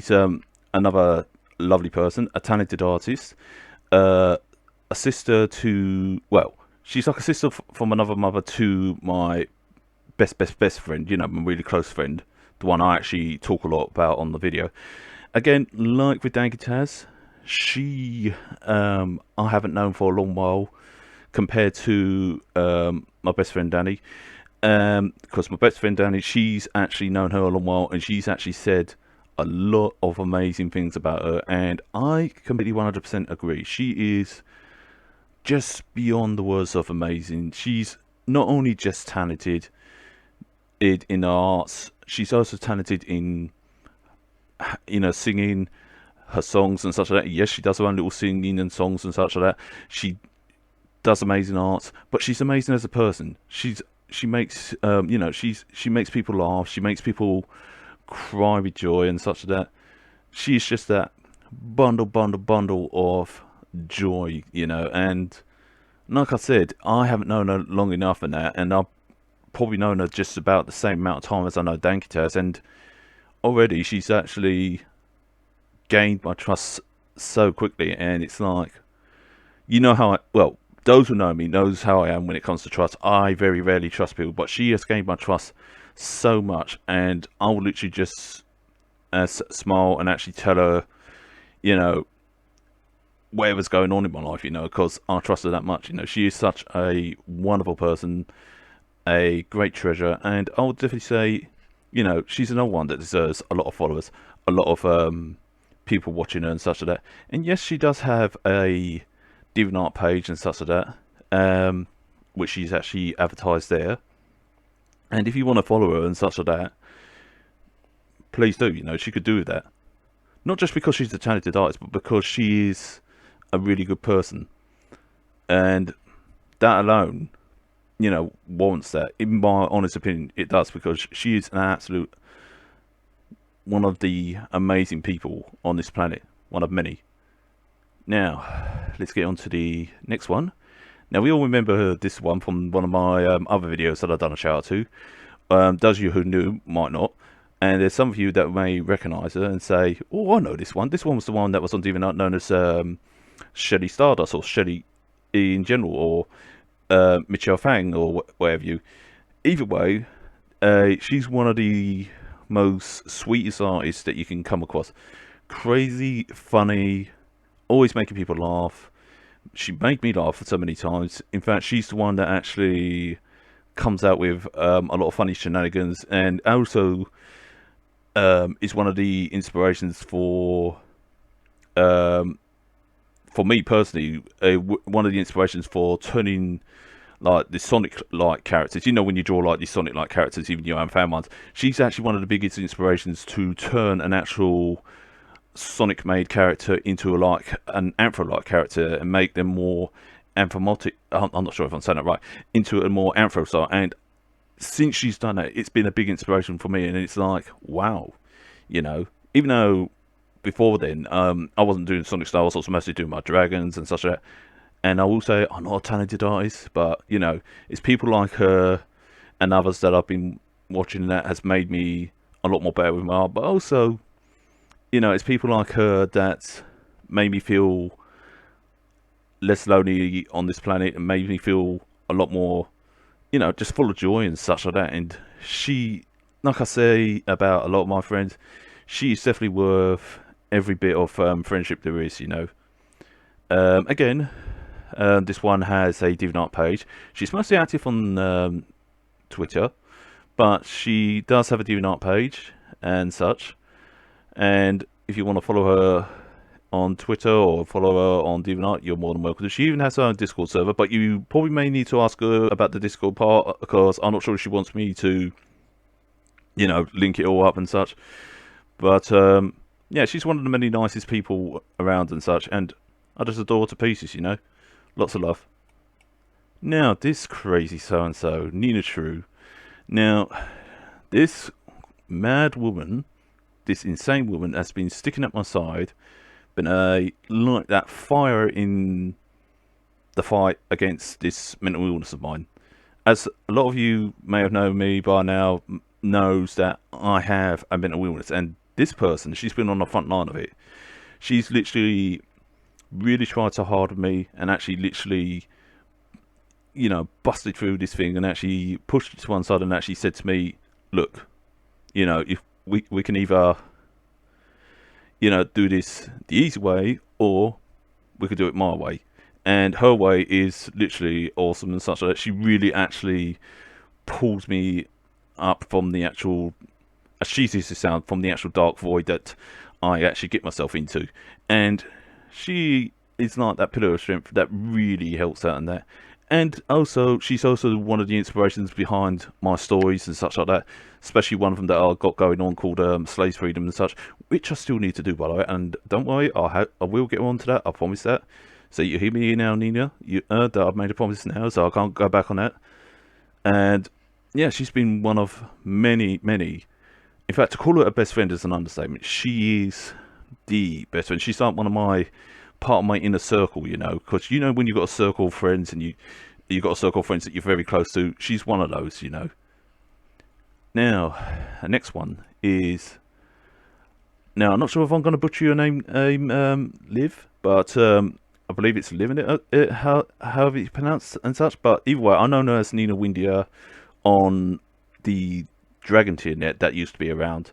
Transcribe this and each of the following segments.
She's another lovely person, a talented artist, a sister to, well, she's like a sister from another mother to my best friend, you know, my really close friend, the one I actually talk a lot about on the video. Again, like with Dido Antares, she I haven't known for a long while compared to my best friend Danny. Because my best friend Danny, she's actually known her a long while, and she's actually said a lot of amazing things about her, and I completely 100% agree. She is just beyond the words of amazing. She's not only just talented in arts, she's also talented in, you know, singing her songs and such like that. Yes, she does her own little singing and songs and such like that. She does amazing art, but she's amazing as a person. She makes you know, she makes people laugh. She makes people cry with joy and such like that. She's just that bundle of joy, you know. And like I said, I haven't known her long enough in that, and I've probably known her just about the same amount of time as I know Dido Antares, and already she's actually gained my trust so quickly. And it's like, you know how well, those who know me knows how I am when it comes to trust. I very rarely trust people, but she has gained my trust so much, and I will literally just smile and actually tell her, you know, whatever's going on in my life, you know, because I trust her that much. You know, she is such a wonderful person, a great treasure, and I would definitely say, you know, she's another one that deserves a lot of followers, a lot of people watching her and such like that. And yes, she does have a DeviantArt page and such like that, which she's actually advertised there. And if you want to follow her and such like that, please do. You know, she could do with that. Not just because she's a talented artist, but because she is a really good person. And that alone, you know, warrants that. In my honest opinion, it does, because she is an absolute one of the amazing people on this planet. One of many. Now, let's get on to the next one. Now, we all remember this one from one of my other videos that I've done a shout out to. Those of you who knew might not. And there's some of you that may recognise her and say, oh, I know this one. This one was the one that was on DeviantArt known as ShelliStar, or Shelly in general, or Michelle Fang, or whatever you. Either way, she's one of the most sweetest artists that you can come across. Crazy, funny, always making people laugh. She made me laugh so many times. In fact, she's the one that actually comes out with a lot of funny shenanigans, and also is one of the inspirations for me personally. One of the inspirations for turning like the Sonic-like characters. You know, when you draw like these Sonic-like characters, even your own fan ones. She's actually one of the biggest inspirations to turn an actual Sonic-made character into an Anthro-like character and make them more anthropomorphic. I'm not sure if I'm saying that right. Into a more Anthro style. And since she's done it, it's been a big inspiration for me. And it's like, wow, you know. Even though before then, I wasn't doing Sonic style, I was also mostly doing my dragons and such like that. And I will say, I'm not a talented artist, but you know, it's people like her and others that I've been watching that has made me a lot more better with my art. But also, you know, it's people like her that made me feel less lonely on this planet and made me feel a lot more, you know, just full of joy and such like that. And she, like I say about a lot of my friends, she is definitely worth every bit of friendship there is, you know. Again, this one has a DeviantArt page. She's mostly active on Twitter, but she does have a DeviantArt page and such. And if you want to follow her on Twitter or follow her on DeviantArt, you're more than welcome. She even has her own Discord server, but you probably may need to ask her about the Discord part, because I'm not sure if she wants me to, you know, link it all up and such. But yeah, she's one of the many nicest people around and such, and I just adore her to pieces, you know. Lots of love. Now, this crazy so-and-so, Ninchiru. Now, this mad woman, this insane woman, has been sticking at my side, been like that fire in the fight against this mental illness of mine. As a lot of you may have known me by now, knows that I have a mental illness, and this person, she's been on the front line of it. She's literally really tried so hard with me, and actually literally, you know, busted through this thing and actually pushed it to one side and actually said to me, look, you know, if we can either, you know, do this the easy way, or we could do it my way. And her way is literally awesome and such like that. She really actually pulls me up from the actual, as cheesy as it sounds, from the actual dark void that I actually get myself into. And she is like that pillar of strength that really helps out in that. And also, she's also one of the inspirations behind my stories and such like that. Especially one of them that I've got going on called Slaves Freedom and such, which I still need to do, by the way. And don't worry, I will get on to that, I promise that. So you hear me now, Nina? You heard that I've made a promise now, so I can't go back on that. And yeah, she's been one of many, many. In fact, to call her a best friend is an understatement. She is the best friend. She's like one of my, part of my inner circle, you know. Because you know when you've got a circle of friends and you've got a circle of friends that you're very close to. She's one of those, you know. Now, the next one is... Now, I'm not sure if I'm going to butcher your name, Liv, but I believe it's Livnat, however it's pronounced and such. But either way, I know her as Nina Windia on the Dragon tier net that used to be around.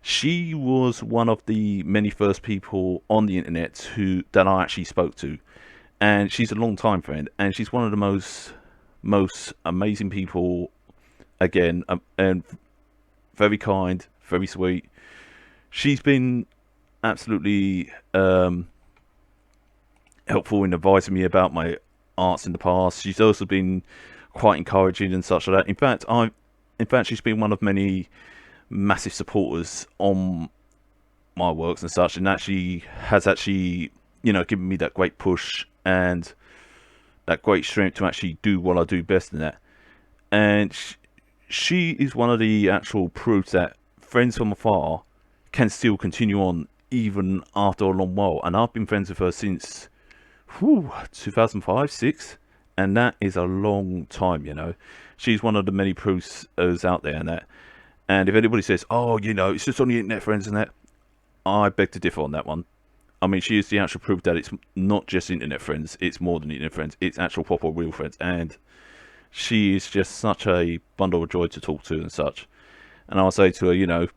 She was one of the many first people on the internet that I actually spoke to. And she's a long time friend, and she's one of the most amazing people, again, and very kind, very sweet. She's been absolutely helpful in advising me about my arts in the past. She's also been quite encouraging and such like that. In fact, she's been one of many massive supporters on my works and such, and actually has you know, given me that great push and that great strength to actually do what I do best in that. And she is one of the actual proofs that friends from afar can still continue on even after a long while. And I've been friends with her since 2005, 6, and that is a long time, you know. She's one of the many proofs out there and that. And if anybody says, oh, you know, it's just on the internet friends and that, I beg to differ on that one. I mean, she is the actual proof that it's not just internet friends, it's more than internet friends, it's actual proper real friends. And she is just such a bundle of joy to talk to and such. And I'll say to her, you know,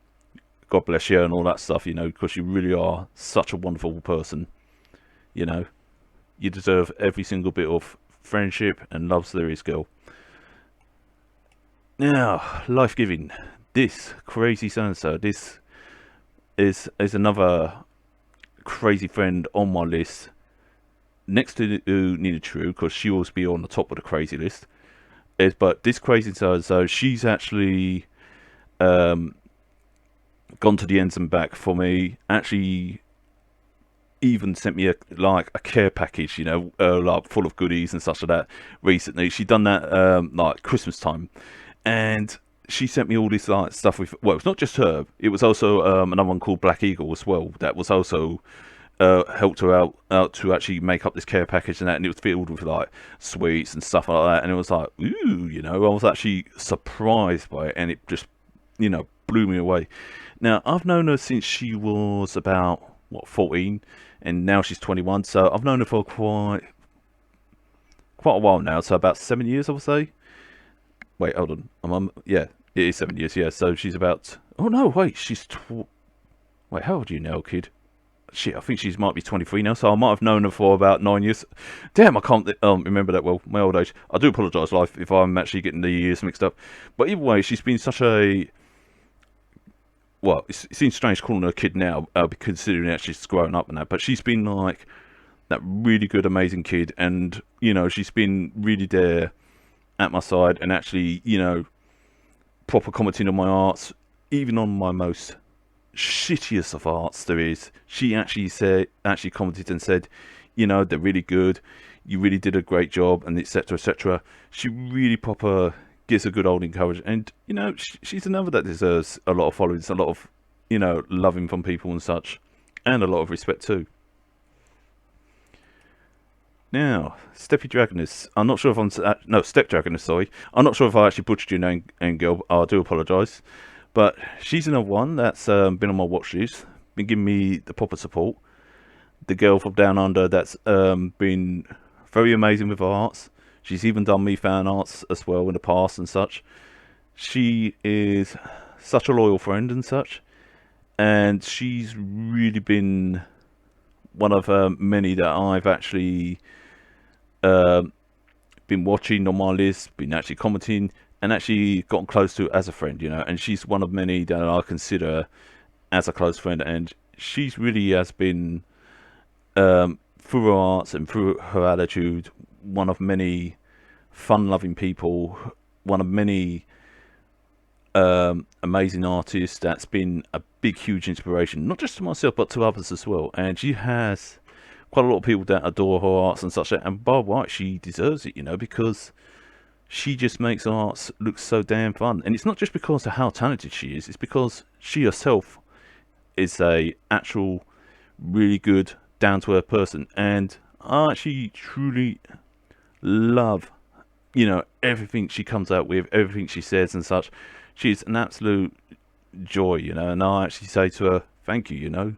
God bless you and all that stuff, you know, because you really are such a wonderful person. You know, you deserve every single bit of friendship and love there is, girl. Now, Lifegiven. This crazy so-and-so, this is another crazy friend on my list. Next to Ninchiru, because she will be on the top of the crazy list. But this crazy so-and-so, she's actually gone to the ends and back for me. Actually even sent me a care package, you know, like full of goodies and such like that recently. She done that like Christmas time, and she sent me all this like stuff with, well, it's not just her, it was also another one called Black Eagle as well, that was also helped her out to actually make up this care package and that, and it was filled with like sweets and stuff like that, and it was like, ooh, you know, I was actually surprised by it, and it just, you know, blew me away. Now, I've known her since she was about, what, 14, and now she's 21, so I've known her for quite a while now, so about 7 years, I would say. Wait, hold on, yeah, it is 7 years, yeah, so she's about, oh no, wait, she's, wait, how old are you now, kid? Shit, I think she might be 23 now, so I might have known her for about 9 years. Damn, I can't remember that well, my old age. I do apologise, Life, if I'm actually getting the years mixed up. But either way, she's been such a, well, it seems strange calling her a kid now, considering actually she's grown up and that, but she's been like that really good, amazing kid, and, you know, she's been really there at my side, and actually, you know, proper commenting on my arts, even on my most shittiest of arts there is. She actually commented and said, you know, they're really good, you really did a great job, and etc, etc. She really proper gives a good old encouragement, and, you know, she's another that deserves a lot of followers, a lot of, you know, loving from people and such, and a lot of respect too. Now, StephDragonness. I'm not sure if I'm... No, StephDragonness, sorry. I'm not sure if I actually butchered your name, and girl. I do apologise. But she's another one that's been on my watch list, been giving me the proper support. The girl from Down Under that's been very amazing with her arts. She's even done me fan arts as well in the past and such. She is such a loyal friend and such, and she's really been one of many that I've actually been watching on my list, been actually commenting, and actually gotten close to as a friend, you know. And she's one of many that I consider as a close friend, and she's really has been, through her arts and through her attitude, one of many fun-loving people, one of many amazing artists that's been a big, huge inspiration, not just to myself, but to others as well. And she has quite a lot of people that adore her arts and such, and by right, she deserves it, you know, because she just makes her arts look so damn fun. And it's not just because of how talented she is, it's because she herself is a actual really good, down-to-earth person. And I actually truly love, you know, everything she comes out with, everything she says and such. She's an absolute joy, you know, and I actually say to her, thank you, you know.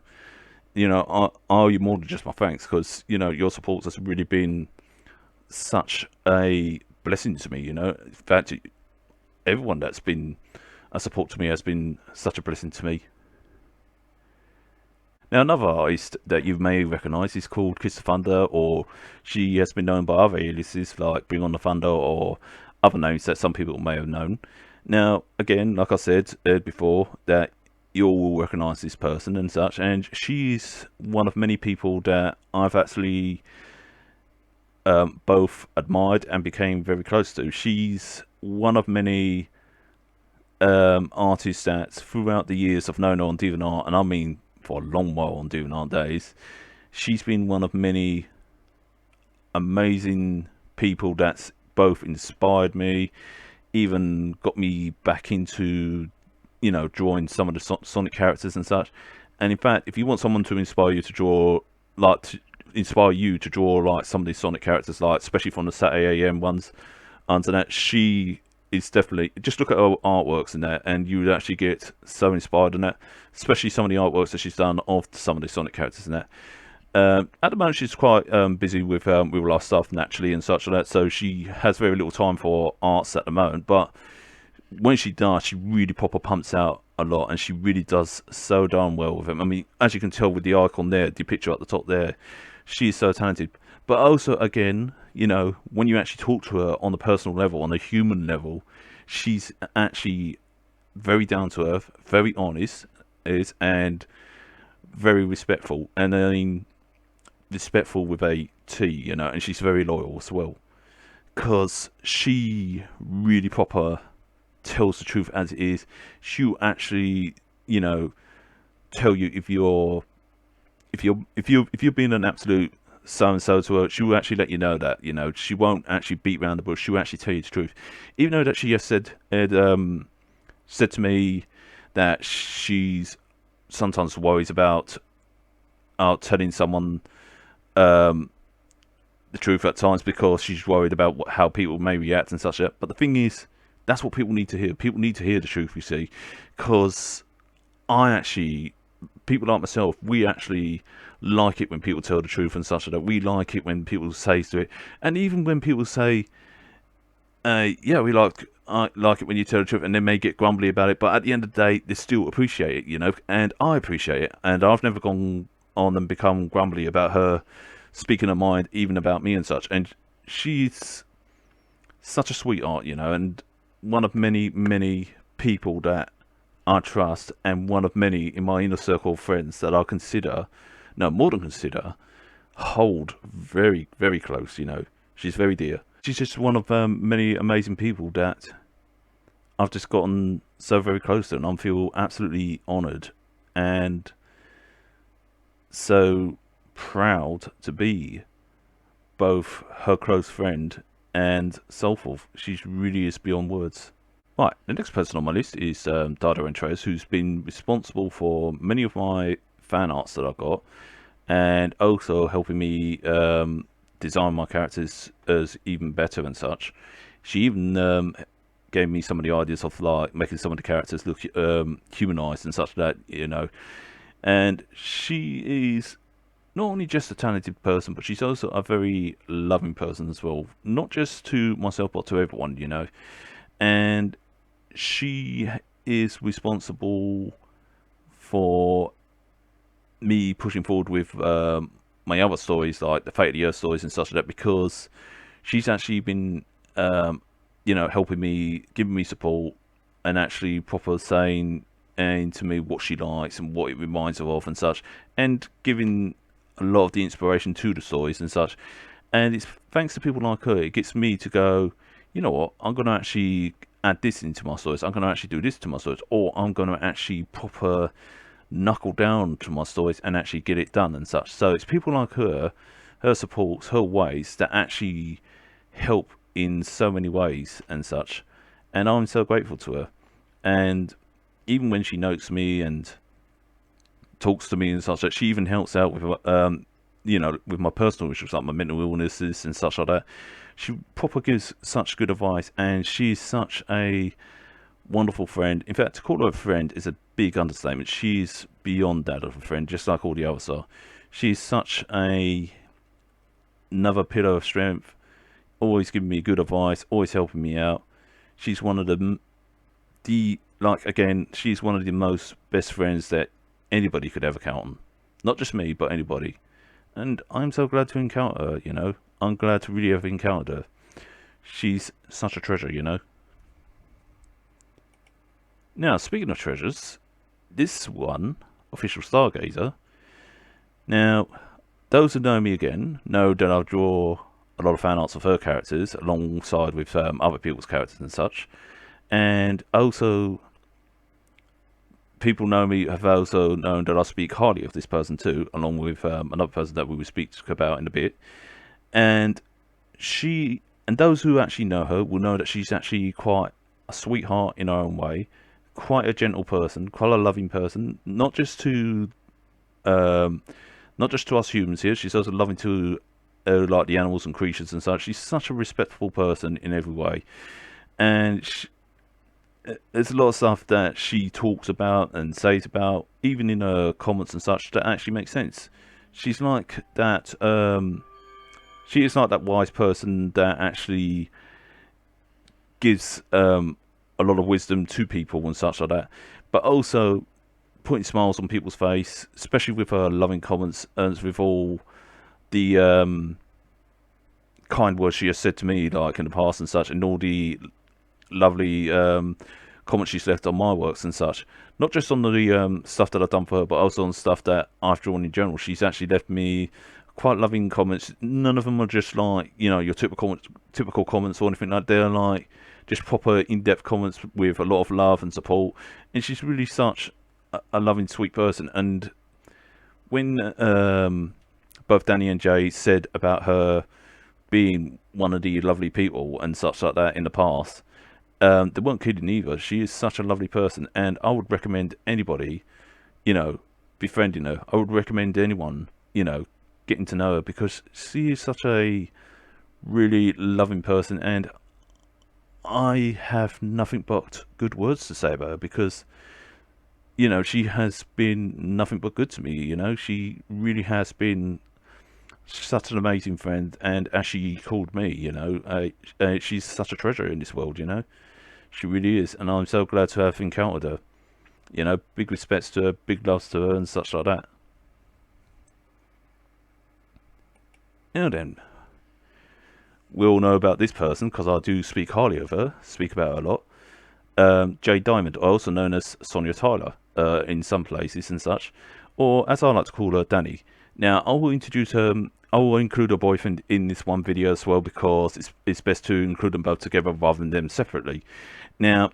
I owe you more than just my thanks, because, you know, your support has really been such a blessing to me, you know. In fact, everyone that's been a support to me has been such a blessing to me. Now, another artist that you may recognise is called KissTheThunder, or she has been known by other aliases like Bring On The Thunder or other names that some people may have known. Now, again, like I said before, that you all will recognise this person and such, and she's one of many people that I've actually both admired and became very close to. She's one of many artists that throughout the years I've known her on DeviantArt, and I mean for a long while on DeviantArt days, she's been one of many amazing people that's both inspired me, even got me back into, you know, drawing some of the Sonic characters and such. And in fact, if you want someone to inspire you to draw, like like some of these Sonic characters, like especially from the Saturday AM ones, and that, she is definitely, just look at her artworks in that, and you would actually get so inspired in that, especially some of the artworks that she's done of some of the Sonic characters in that. At the moment, she's quite busy with real life stuff naturally and such like that, so she has very little time for arts at the moment. But when she does, she really proper pumps out a lot, and she really does so darn well with them. I mean, as you can tell with the icon there, the picture at the top there, she is so talented. But also, again, you know, when you actually talk to her on the personal level, on the human level, she's actually very down to earth, very honest, and very respectful. And I mean, respectful with a T, you know, and she's very loyal as well, because she really proper tells the truth as it is. She'll actually, you know, tell you if you're being an absolute so and so to her. She will actually let you know that, you know, she won't actually beat around the bush. She'll actually tell you the truth, even though that she has said to me that she's sometimes worries about telling someone the truth at times, because she's worried about how people may react and such. But the thing is, that's what people need to hear. People need to hear the truth, you see, because people like myself, we actually like it when people tell the truth and such like that. We like it when people say to it, and even when people say, yeah, I like it when you tell the truth, and they may get grumbly about it, but at the end of the day, they still appreciate it, you know, and I appreciate it, and I've never gone on and become grumbly about her speaking her mind, even about me and such. And she's such a sweetheart, you know, and one of many, many people that I trust, and one of many in my inner circle of friends that I consider, no, more than consider, hold very, very close, you know. She's very dear. She's just one of many amazing people that I've just gotten so very close to, and I feel absolutely honoured and so proud to be both her close friend and so forth. She really is beyond words. Right, the next person on my list is Dido Antares, who's been responsible for many of my fan arts that I've got, and also helping me design my characters as even better and such. She even gave me some of the ideas of like making some of the characters look humanized and such that, you know. And she is not only just a talented person, but she's also a very loving person as well. Not just to myself, but to everyone, you know. And she is responsible for me pushing forward with my other stories, like the Fate of the Earth stories and such like that, because she's actually been, you know, helping me, giving me support, and actually proper saying and to me what she likes and what it reminds her of and such, and giving a lot of the inspiration to the stories and such. And it's thanks to people like her, it gets me to go, you know what, I'm going to actually add this into my stories, I'm going to actually do this to my stories, or I'm going to actually proper knuckle down to my stories and actually get it done and such. So it's people like her, her supports, her ways that actually help in so many ways and such. And I'm so grateful to her. And even when she notes me and talks to me and such, that she even helps out with, you know, with my personal issues like my mental illnesses and such like that. She proper gives such good advice, and she's such a wonderful friend. In fact, to call her a friend is a big understatement. She's beyond that of a friend, just like all the others are. She's such another pillar of strength, always giving me good advice, always helping me out. She's one of she's one of the most best friends that anybody could ever count on. Not just me, but anybody. And I'm so glad to encounter her, you know. I'm glad to really have encountered her. She's such a treasure, you know. Now, speaking of treasures, this one, Official Stargazer. Now, those who know me again know that I draw a lot of fan arts of her characters alongside with other people's characters and such. And also, people know me, have also known that I speak highly of this person too, along with another person that we will speak about in a bit. And those who actually know her will know that she's actually quite a sweetheart in her own way, quite a gentle person, quite a loving person, not just to us humans here. She's also loving to like the animals and creatures and such. She's such a respectful person in every way, and there's a lot of stuff that she talks about and says about, even in her comments and such, that actually makes sense. She's like that. She is like that wise person that actually gives a lot of wisdom to people and such like that, but also putting smiles on people's face, especially with her loving comments and with all the kind words she has said to me, like in the past and such, and all the lovely comments she's left on my works and such. Not just on the stuff that I've done for her, but also on stuff that I've drawn in general. She's actually left me quite loving comments. None of them are just like, you know, your typical comments or anything like that. They're like just proper in-depth comments with a lot of love and support. And she's really such a loving, sweet person. And when both Danny and Jay said about her being one of the lovely people and such like that in the past, they weren't kidding either. She is such a lovely person, and I would recommend anybody, you know, befriending her. I would recommend anyone, you know, getting to know her, because she is such a really loving person, and I have nothing but good words to say about her, because, you know, she has been nothing but good to me. You know, she really has been such an amazing friend, and as she called me, you know, she's such a treasure in this world, you know. She really is, and I'm so glad to have encountered her. You know, big respects to her, big loves to her, and such like that. Now then, we all know about this person, because I do speak highly of her, speak about her a lot. Jade Diamond, also known as SoniaTyler in some places and such, or as I like to call her, Danny. Now, I will introduce her. I will include her boyfriend in this one video as well, because it's best to include them both together rather than them separately. Now,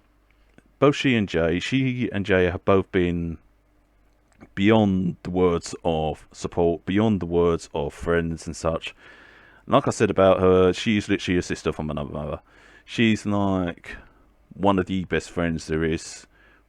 both she and Jay have both been beyond the words of support, beyond the words of friends and such. Like I said about her, she's literally a sister from another mother. She's like one of the best friends there is,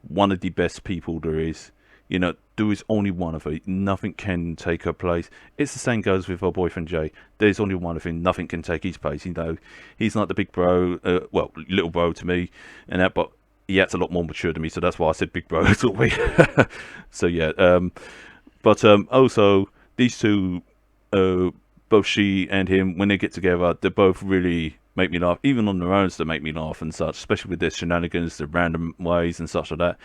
one of the best people there is. You know, there is only one of her. Nothing can take her place. It's the same goes with her boyfriend Jay. There's only one of him. Nothing can take his place. You know, he's not the big bro. Well, little bro to me, and that. But he acts a lot more mature than me, so that's why I said big bro to me. So yeah. But also these two, both she and him, when they get together, they both really make me laugh. Even on their own, they make me laugh and such. Especially with their shenanigans, the random ways and such like that.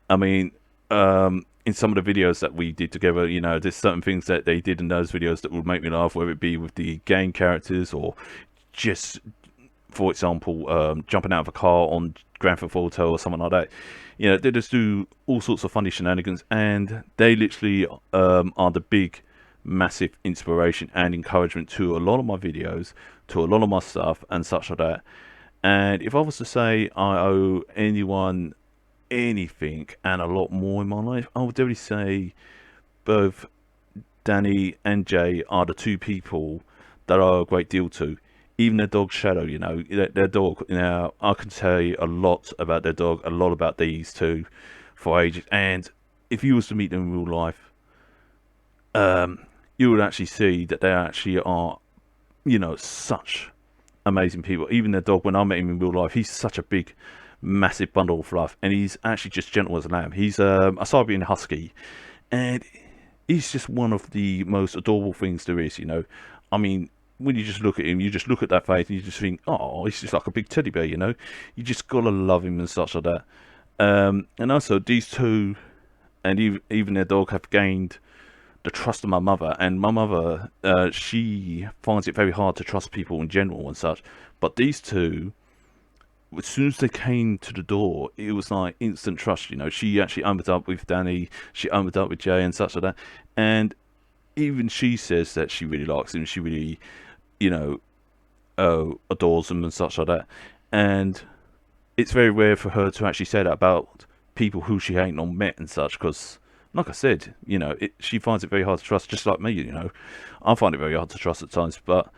I mean, in some of the videos that we did together, you know, there's certain things that they did in those videos that would make me laugh, whether it be with the game characters or just, for example, jumping out of a car on Grand Theft Auto or something like that. You know, they just do all sorts of funny shenanigans, and they literally are the big, massive inspiration and encouragement to a lot of my videos, to a lot of my stuff and such like that. And if I was to say I owe anyone anything and a lot more in my life, I would definitely say both Danny and Jay are the two people that I owe a great deal to. Even their dog Shadow, you know, their dog. Now I can tell you a lot about their dog, a lot about these two for ages. And if you was to meet them in real life, you would actually see that they actually are, you know, such amazing people. Even their dog, when I met him in real life, he's such a big, massive bundle of fluff, and he's actually just gentle as a lamb. He's a Siberian Husky, and he's just one of the most adorable things there is, you know. I mean, when you just look at him, you just look at that face and you just think, oh, he's just like a big teddy bear, you know. You just gotta love him and such like that. And also these two and even their dog have gained the trust of my mother, and my mother, she finds it very hard to trust people in general and such, but these two, as soon as they came to the door, it was like instant trust, you know. She actually opened up with Danny, she opened up with Jay and such like that, and even she says that she really likes him, she really, you know, adores him and such like that. And it's very rare for her to actually say that about people who she ain't not met and such, because like I said, you know, she finds it very hard to trust, just like me, you know. I find it very hard to trust at times, but,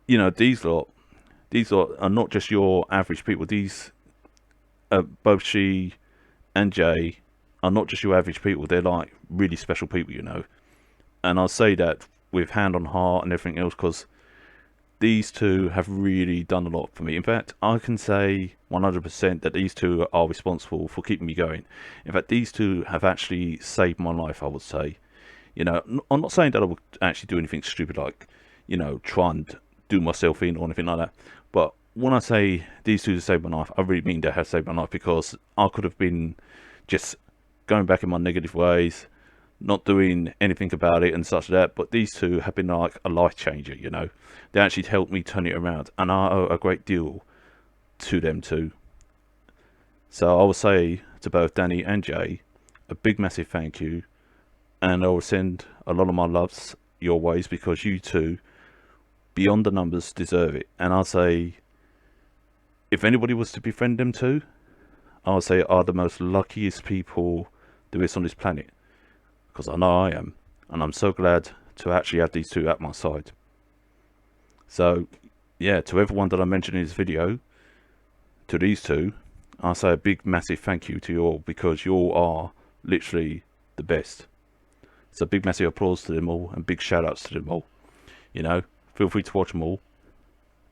you know, these lot are not just your average people. These, both she and Jay are not just your average people. They're like really special people, you know. And I'll say that with hand on heart and everything else, because these two have really done a lot for me. In fact, I can say 100% that these two are responsible for keeping me going. In fact, these two have actually saved my life, I would say. You know, I'm not saying that I would actually do anything stupid like, you know, try and do myself in or anything like that. But when I say these two saved my life, I really mean they have saved my life, because I could have been just going back in my negative ways, not doing anything about it and such that, but these two have been like a life changer, you know. They actually helped me turn it around, and I owe a great deal to them too. So I will say to both Danny and Jay a big massive thank you, and I will send a lot of my loves your ways, because you two, beyond the numbers, deserve it. And I'll say, if anybody was to befriend them too, I'll say are the most luckiest people there is on this planet, because I know I am, and I'm so glad to actually have these two at my side. So yeah, to everyone that I mentioned in this video, to these two, I'll say a big massive thank you to you all, because you all are literally the best. So big massive applause to them all, and big shout outs to them all. You know, feel free to watch them all,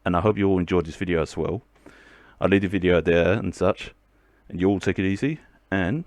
and I hope you all enjoyed this video as well. I'll leave the video there and such, and you all take it easy, and